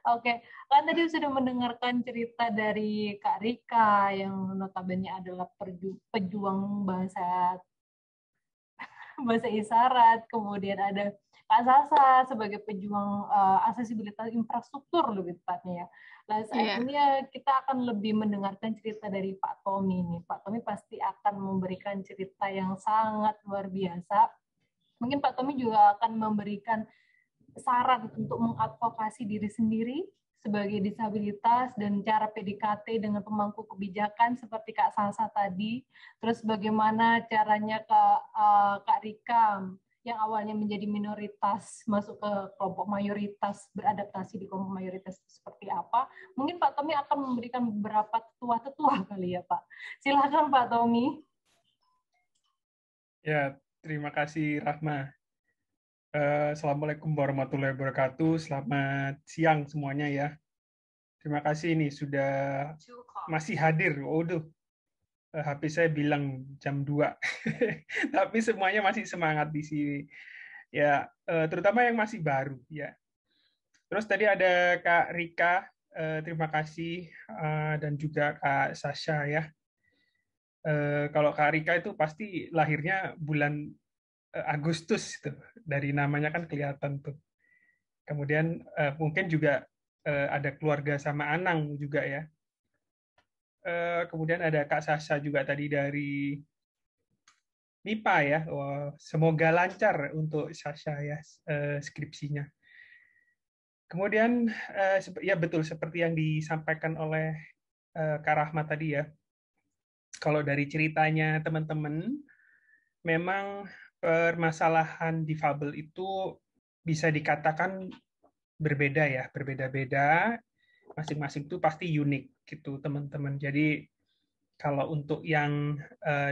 Oke, kan tadi sudah mendengarkan cerita dari Kak Rika yang notabene adalah pejuang bahasa bahasa isyarat, kemudian ada Kak Sasa sebagai pejuang aksesibilitas infrastruktur lebih tepatnya ya. Nah, saat Iya. ini kita akan lebih mendengarkan cerita dari Pak Tommy nih. Pak Tommy pasti akan memberikan cerita yang sangat luar biasa. Mungkin Pak Tommy juga akan memberikan saran untuk mengadvokasi diri sendiri sebagai disabilitas dan cara PDKT dengan pemangku kebijakan seperti Kak Salsa tadi. Terus bagaimana caranya Kak Rika yang awalnya menjadi minoritas masuk ke kelompok mayoritas, beradaptasi di kelompok mayoritas seperti apa. Mungkin Pak Tommy akan memberikan beberapa tetua-tetua kali ya Pak. Silakan Pak Tommy. Ya, terima kasih Rahma. Assalamualaikum warahmatullahi wabarakatuh. Selamat siang semuanya ya. Terima kasih ini sudah masih hadir. Waduh, HP saya bilang jam 2. Tapi semuanya masih semangat di sini. Ya, terutama yang masih baru ya. Terus tadi ada Kak Rika, terima kasih, dan juga Kak Sasha ya. Kalau Kak Rika itu pasti lahirnya bulan Agustus itu, dari namanya kan kelihatan tuh. Kemudian mungkin juga ada keluarga sama Anang juga ya. Kemudian ada Kak Sasha juga tadi dari MIPA ya. Wah, semoga lancar untuk Sasha ya skripsinya. Kemudian ya betul seperti yang disampaikan oleh Kak Rahmat tadi ya. Kalau dari ceritanya teman-teman, memang permasalahan difabel itu bisa dikatakan berbeda ya, berbeda-beda. Masing-masing itu pasti unik gitu teman-teman. Jadi kalau untuk yang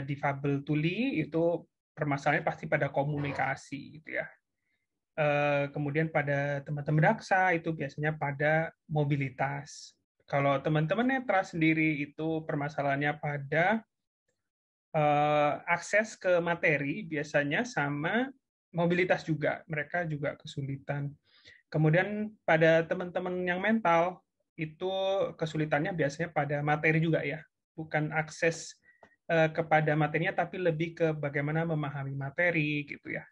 difabel tuli itu permasalahannya pasti pada komunikasi gitu ya. Kemudian pada teman-teman daksa itu biasanya pada mobilitas. Kalau teman-teman netra sendiri itu permasalahannya pada akses ke materi biasanya sama mobilitas juga. Mereka juga kesulitan. Kemudian pada teman-teman yang mental itu kesulitannya biasanya pada materi juga ya. Bukan akses kepada materinya tapi lebih ke bagaimana memahami materi gitu ya.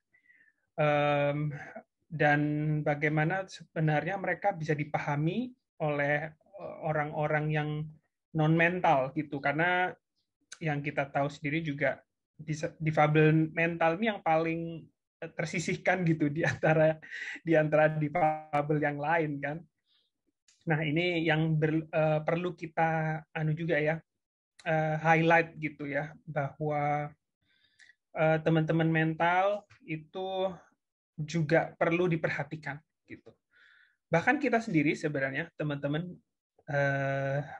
Dan bagaimana sebenarnya mereka bisa dipahami oleh orang-orang yang non mental gitu, karena yang kita tahu sendiri juga difabel mental ini yang paling tersisihkan gitu di antara difabel yang lain kan. Nah ini yang perlu kita juga ya, highlight gitu ya, bahwa teman-teman mental itu juga perlu diperhatikan gitu. Bahkan kita sendiri sebenarnya teman-teman,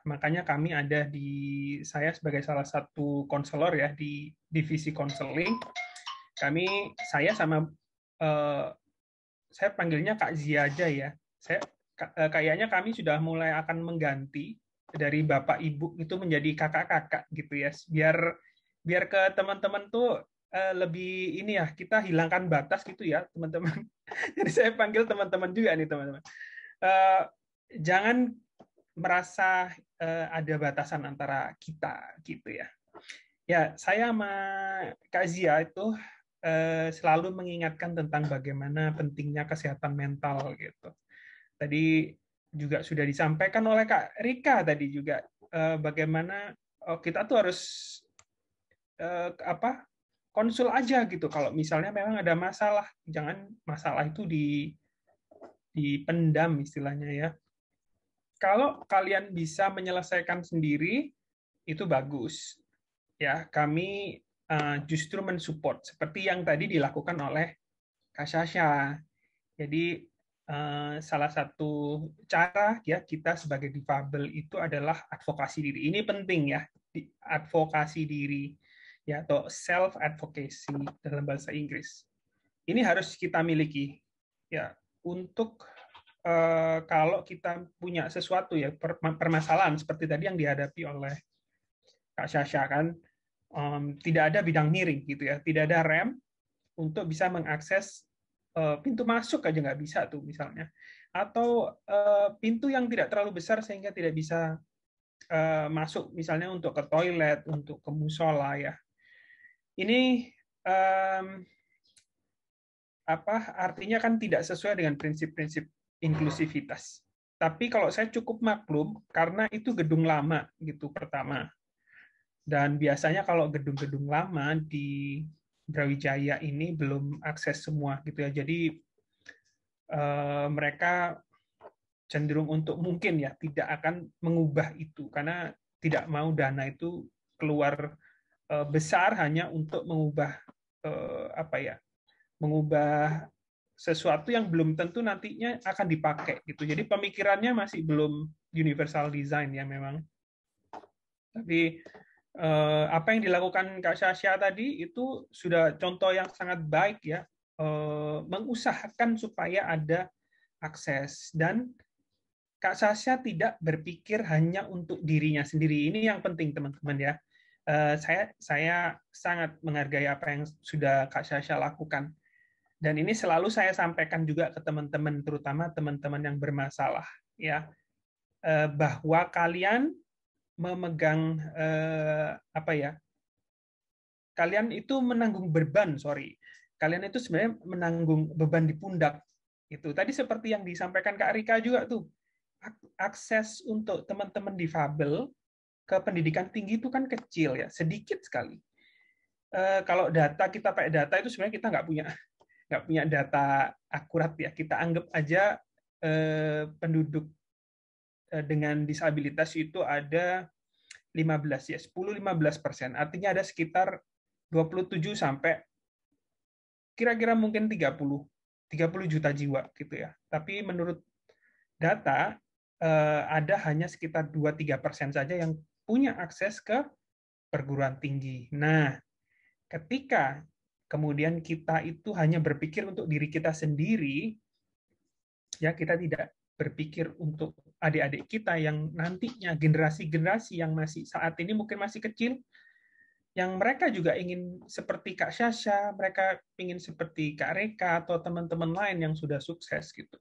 makanya kami ada saya sebagai salah satu konselor ya di divisi konseling. Saya sama saya panggilnya Kak Zia aja ya. Kayaknya kami sudah mulai akan mengganti dari Bapak Ibu itu menjadi kakak-kakak gitu ya. Biar ke teman-teman tuh lebih ini ya, kita hilangkan batas gitu ya, teman-teman. Jadi saya panggil teman-teman juga nih, teman-teman. Eh, Jangan merasa ada batasan antara kita gitu ya. Ya, saya sama Kak Zia itu selalu mengingatkan tentang bagaimana pentingnya kesehatan mental gitu. Tadi juga sudah disampaikan oleh Kak Rika tadi juga, bagaimana kita tuh harus konsul aja gitu kalau misalnya memang ada masalah. Jangan masalah itu dipendam istilahnya ya. Kalau kalian bisa menyelesaikan sendiri itu bagus. Ya, kami justru mensupport seperti yang tadi dilakukan oleh Kak Sasha. Jadi salah satu cara ya kita sebagai difabel itu adalah advokasi diri. Ini penting ya, advokasi diri ya, atau self advocacy dalam bahasa Inggris. Ini harus kita miliki ya, untuk kalau kita punya sesuatu ya, permasalahan seperti tadi yang dihadapi oleh Kak Sasha kan, tidak ada bidang miring gitu ya, tidak ada rem untuk bisa mengakses pintu masuk aja nggak bisa tuh misalnya, atau pintu yang tidak terlalu besar sehingga tidak bisa masuk misalnya untuk ke toilet, untuk ke musola ya. Ini artinya kan tidak sesuai dengan prinsip-prinsip inklusivitas. Tapi kalau saya cukup maklum karena itu gedung lama gitu pertama. Dan biasanya kalau gedung-gedung lama di Brawijaya ini belum akses semua gitu ya. Jadi mereka cenderung untuk mungkin ya tidak akan mengubah itu karena tidak mau dana itu keluar besar hanya untuk mengubah mengubah sesuatu yang belum tentu nantinya akan dipakai gitu. Jadi pemikirannya masih belum universal design ya memang. Tapi apa yang dilakukan Kak Sasha tadi itu sudah contoh yang sangat baik ya, mengusahakan supaya ada akses dan Kak Sasha tidak berpikir hanya untuk dirinya sendiri. Ini yang penting teman-teman ya. Saya sangat menghargai apa yang sudah Kak Sasha lakukan. Dan ini selalu saya sampaikan juga ke teman-teman, terutama teman-teman yang bermasalah, ya, bahwa kalian memegang kalian itu menanggung beban, kalian itu sebenarnya menanggung beban di pundak. Itu tadi seperti yang disampaikan Kak Rika juga tuh, akses untuk teman-teman difabel ke pendidikan tinggi itu kan kecil ya, sedikit sekali. Kalau kita pakai data itu sebenarnya kita nggak punya data akurat ya. Kita anggap aja penduduk dengan disabilitas itu ada 10-15%. Artinya ada sekitar 27 sampai kira-kira mungkin 30 juta jiwa gitu ya. Tapi menurut data ada hanya sekitar 2-3% saja yang punya akses ke perguruan tinggi. Nah, ketika kemudian kita itu hanya berpikir untuk diri kita sendiri, ya kita tidak berpikir untuk adik-adik kita yang nantinya generasi-generasi yang masih saat ini mungkin masih kecil, yang mereka juga ingin seperti Kak Sasha, mereka ingin seperti Kak Reka atau teman-teman lain yang sudah sukses gitu.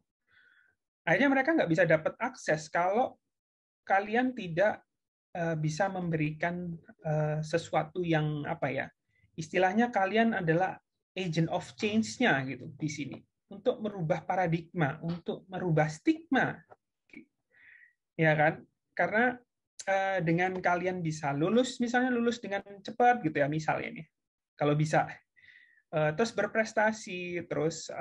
Akhirnya mereka nggak bisa dapat akses kalau kalian tidak bisa memberikan sesuatu yang istilahnya kalian adalah agent of change-nya gitu di sini untuk merubah paradigma, untuk merubah stigma, ya kan? Karena dengan kalian bisa lulus dengan cepat gitu ya misalnya nih, kalau bisa terus berprestasi, terus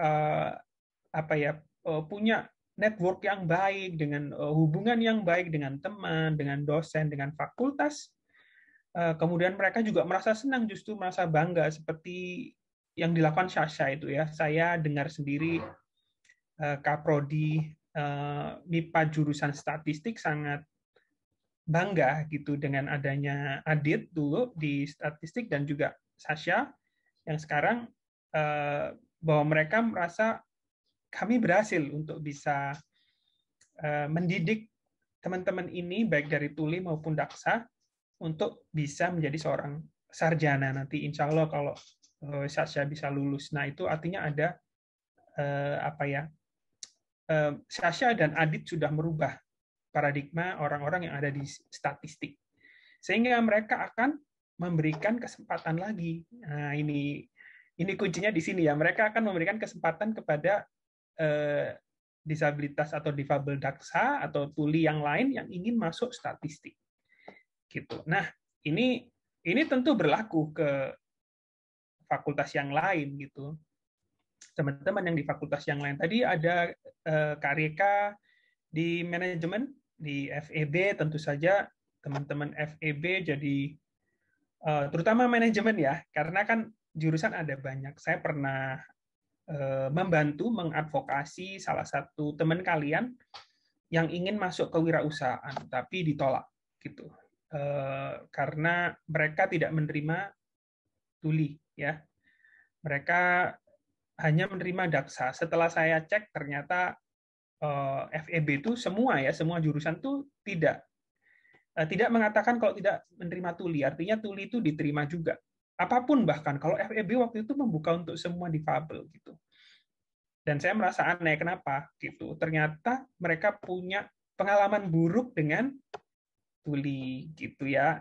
punya network yang baik dengan hubungan yang baik dengan teman, dengan dosen, dengan fakultas. Kemudian mereka juga merasa senang, justru merasa bangga seperti yang dilakukan Sasha itu ya. Saya dengar sendiri Kaprodi MIPA jurusan statistik sangat bangga gitu dengan adanya Adit dulu di statistik dan juga Sasha yang sekarang bahwa mereka merasa kami berhasil untuk bisa mendidik teman-teman ini baik dari tuli maupun daksa untuk bisa menjadi seorang sarjana nanti, insya Allah kalau Sasha bisa lulus. Nah itu artinya ada Sasha dan Adit sudah merubah paradigma orang-orang yang ada di statistik, sehingga mereka akan memberikan kesempatan lagi. Nah ini kuncinya di sini ya, mereka akan memberikan kesempatan kepada disabilitas atau difabel daksa atau tuli yang lain yang ingin masuk statistik. Gitu. Nah, ini tentu berlaku ke fakultas yang lain gitu. Teman-teman yang di fakultas yang lain tadi ada Kak Reka di manajemen di FEB, tentu saja teman-teman FEB jadi terutama manajemen ya, karena kan jurusan ada banyak. Saya pernah membantu mengadvokasi salah satu teman kalian yang ingin masuk ke wirausahaan tapi ditolak gitu. Karena mereka tidak menerima tuli ya, mereka hanya menerima daksa. Setelah saya cek ternyata FEB itu semua jurusan tuh tidak mengatakan kalau tidak menerima tuli, artinya tuli itu diterima juga apapun, bahkan kalau FEB waktu itu membuka untuk semua difabel gitu. Dan saya merasa aneh, kenapa? Gitu. Ternyata mereka punya pengalaman buruk dengan tuli, gitu ya.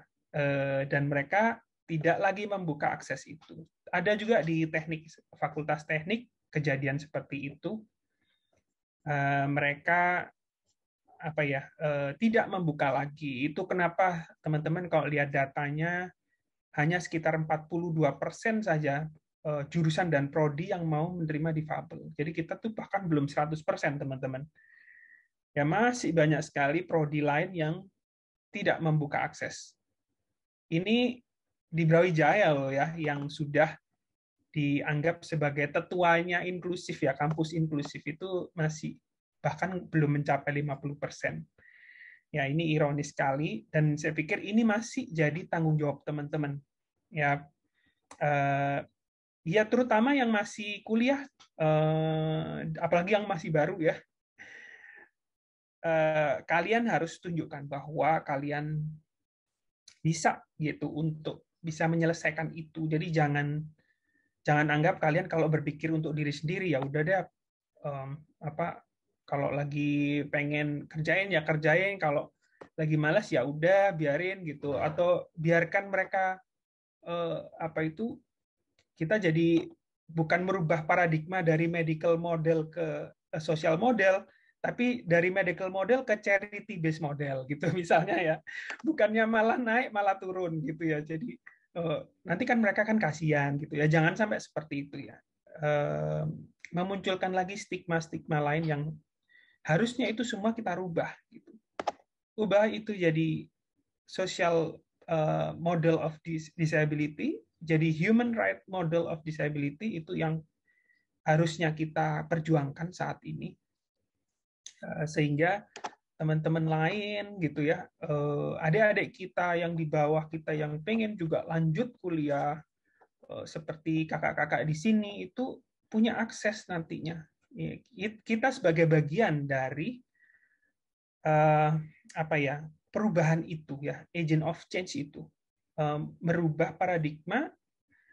Dan mereka tidak lagi membuka akses itu. Ada juga di fakultas teknik, kejadian seperti itu. Mereka tidak membuka lagi. Itu kenapa teman-teman kalau lihat datanya, hanya sekitar 42% saja jurusan dan prodi yang mau menerima difabel. Jadi kita tuh bahkan belum 100%, teman-teman. Ya masih banyak sekali prodi lain yang tidak membuka akses. Ini di Brawijaya loh ya, yang sudah dianggap sebagai tetuanya inklusif ya, kampus inklusif itu masih bahkan belum mencapai 50%. Ya ini ironis sekali, dan saya pikir ini masih jadi tanggung jawab teman-teman. Ya, ya terutama yang masih kuliah, apalagi yang masih baru ya, kalian harus tunjukkan bahwa kalian bisa gitu untuk bisa menyelesaikan itu. Jadi jangan anggap kalian kalau berpikir untuk diri sendiri ya udah deh, kalau lagi pengen kerjain ya kerjain, kalau lagi malas ya udah biarin gitu, atau biarkan mereka kita jadi bukan merubah paradigma dari medical model ke social model, tapi dari medical model ke charity based model gitu misalnya ya, bukannya malah naik malah turun gitu ya. Jadi nanti kan mereka kan kasihan gitu ya, jangan sampai seperti itu ya. Memunculkan lagi stigma-stigma lain yang harusnya itu semua kita rubah gitu. Ubah itu jadi social model of disability, jadi human right model of disability, itu yang harusnya kita perjuangkan saat ini, sehingga teman-teman lain gitu ya, adik-adik kita yang di bawah kita yang pengen juga lanjut kuliah seperti kakak-kakak di sini itu punya akses nantinya. Kita sebagai bagian dari perubahan itu ya, agent of change itu, merubah paradigma,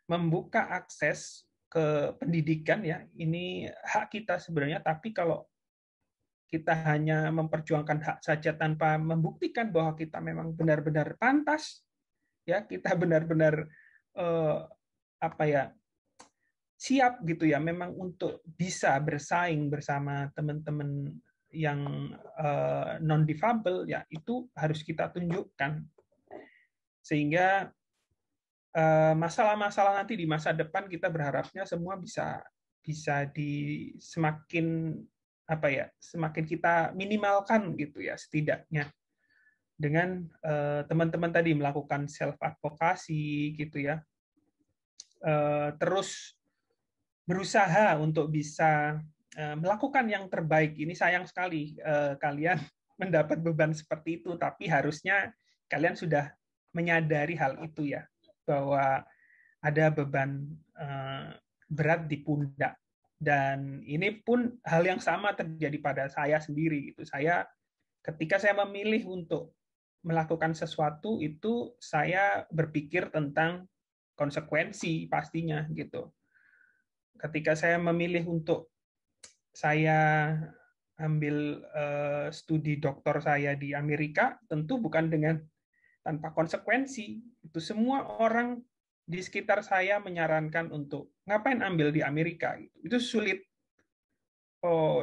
membuka akses ke pendidikan ya. Ini hak kita sebenarnya, tapi kalau kita hanya memperjuangkan hak saja tanpa membuktikan bahwa kita memang benar-benar pantas, ya kita benar-benar siap gitu ya, memang untuk bisa bersaing bersama teman-teman yang non difabel ya, itu harus kita tunjukkan, sehingga masalah-masalah nanti di masa depan kita berharapnya semua bisa semakin semakin kita minimalkan gitu ya, setidaknya dengan teman-teman tadi melakukan self advokasi gitu ya, terus berusaha untuk bisa melakukan yang terbaik. Ini sayang sekali kalian mendapat beban seperti itu, tapi harusnya kalian sudah menyadari hal itu ya, bahwa ada beban berat di pundak. Dan ini pun hal yang sama terjadi pada saya sendiri gitu. Ketika saya memilih untuk melakukan sesuatu itu, saya berpikir tentang konsekuensi pastinya gitu. Ketika saya memilih untuk saya ambil studi doktor saya di Amerika, tentu bukan tanpa konsekuensi. Itu semua orang di sekitar saya menyarankan untuk ngapain ambil di Amerika. Itu sulit.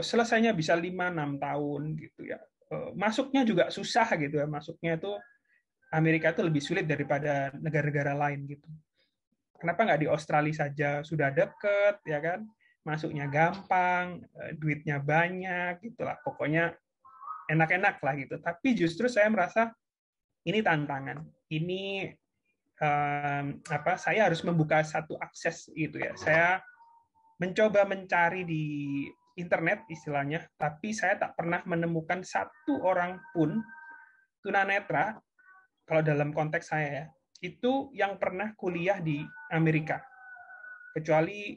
Selesainya bisa 5-6 tahun gitu ya. Masuknya juga susah gitu ya. Masuknya itu Amerika itu lebih sulit daripada negara-negara lain gitu. Kenapa nggak di Australia saja, sudah deket ya kan, masuknya gampang, duitnya banyak gitulah, pokoknya enak-enak lah gitu. Tapi justru saya merasa ini tantangan, ini saya harus membuka satu akses gitu ya. Saya mencoba mencari di internet istilahnya, tapi saya tak pernah menemukan satu orang pun tunanetra, kalau dalam konteks saya ya, itu yang pernah kuliah di Amerika, kecuali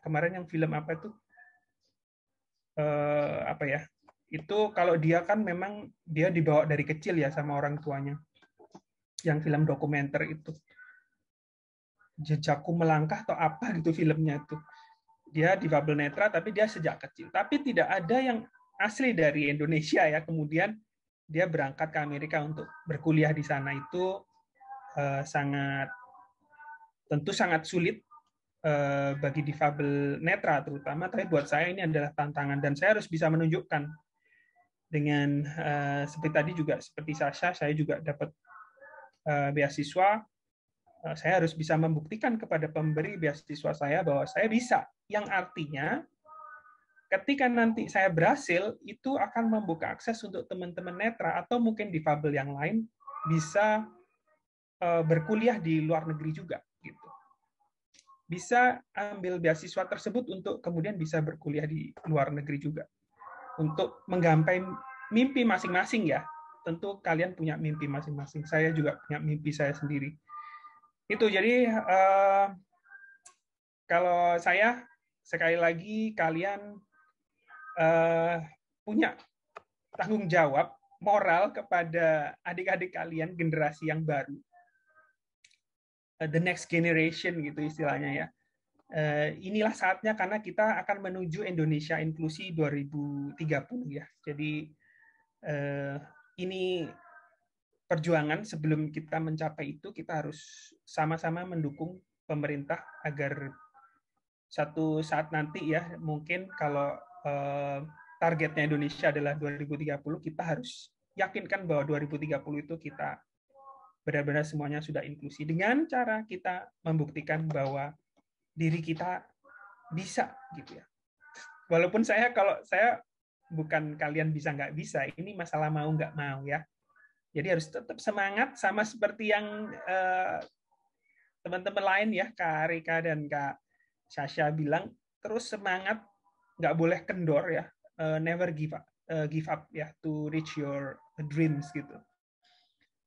kemarin yang film apa itu itu kalau dia kan memang dia dibawa dari kecil ya sama orang tuanya, yang film dokumenter itu, Jejakku Melangkah atau apa gitu filmnya itu. dia difabel netra, tapi dia sejak kecil. Tapi tidak ada yang asli dari Indonesia ya. Kemudian dia berangkat ke Amerika untuk berkuliah di sana. Itu tentu sangat sulit bagi difabel netra terutama. Tapi buat saya ini adalah tantangan dan saya harus bisa menunjukkan dengan seperti tadi juga seperti Sasha, saya juga dapat beasiswa. Saya harus bisa membuktikan kepada pemberi beasiswa saya bahwa saya bisa. Yang artinya ketika nanti saya berhasil, itu akan membuka akses untuk teman-teman netra atau mungkin difabel yang lain bisa berkuliah di luar negeri juga, gitu. Bisa ambil beasiswa tersebut untuk kemudian bisa berkuliah di luar negeri juga, untuk menggapai mimpi masing-masing ya. Tentu kalian punya mimpi masing-masing. Saya juga punya mimpi saya sendiri. Itu jadi kalau saya sekali lagi kalian punya tanggung jawab moral kepada adik-adik kalian generasi yang baru, the next generation gitu istilahnya ya. Inilah saatnya karena kita akan menuju Indonesia Inklusi 2030 ya. Jadi ini perjuangan sebelum kita mencapai itu, kita harus sama-sama mendukung pemerintah agar satu saat nanti ya, mungkin kalau targetnya Indonesia adalah 2030, kita harus yakinkan bahwa 2030 itu kita benar-benar semuanya sudah inklusi dengan cara kita membuktikan bahwa diri kita bisa gitu ya. Walaupun kalau saya bukan kalian bisa nggak bisa, ini masalah mau nggak mau ya. Jadi harus tetap semangat sama seperti yang teman-teman lain ya, Kak Rika dan Kak Sasha bilang, terus semangat, nggak boleh kendor ya, never give up ya, to reach your dreams gitu.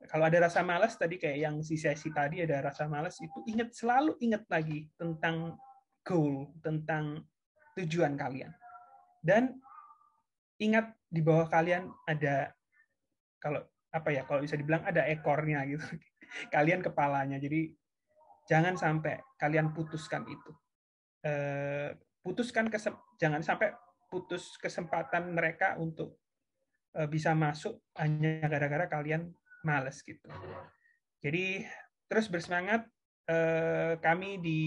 Kalau ada rasa malas tadi kayak yang si sesi tadi ada rasa malas, itu selalu ingat lagi tentang goal, tentang tujuan kalian. Dan ingat di bawah kalian ada, kalau bisa dibilang ada ekornya gitu. Kalian kepalanya. Jadi jangan sampai kalian putuskan itu. Jangan sampai putus kesempatan mereka untuk bisa masuk hanya gara-gara kalian males gitu. Jadi terus bersemangat. Kami di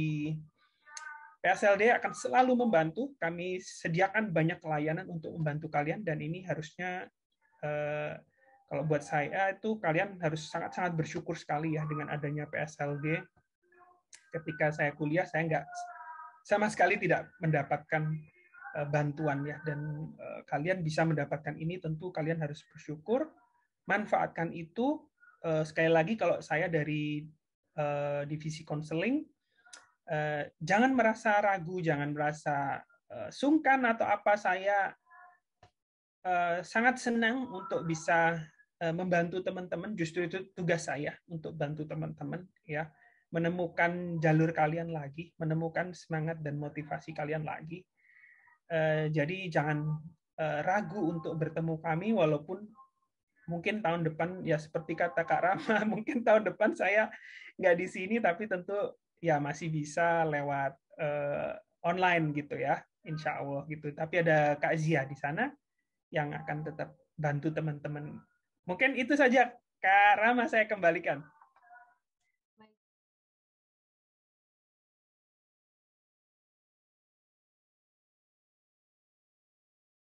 PSLD akan selalu membantu. Kami sediakan banyak layanan untuk membantu kalian, dan ini harusnya kalau buat saya itu kalian harus sangat-sangat bersyukur sekali ya dengan adanya PSLD. Ketika saya kuliah, saya nggak sama sekali tidak mendapatkan bantuan ya, dan kalian bisa mendapatkan ini, tentu kalian harus bersyukur, manfaatkan itu. Sekali lagi kalau saya dari divisi konseling, jangan merasa ragu, jangan merasa sungkan atau apa. Saya sangat senang untuk bisa membantu teman-teman. Justru itu tugas saya, untuk bantu teman-teman ya, menemukan jalur kalian lagi, menemukan semangat dan motivasi kalian lagi. Jadi jangan ragu untuk bertemu kami, walaupun mungkin tahun depan ya seperti kata Kak Rama, mungkin tahun depan saya nggak di sini, tapi tentu ya masih bisa lewat online gitu ya, insya Allah gitu. Tapi ada Kak Zia di sana yang akan tetap bantu teman-teman. Mungkin itu saja, Kak Rama, saya kembalikan.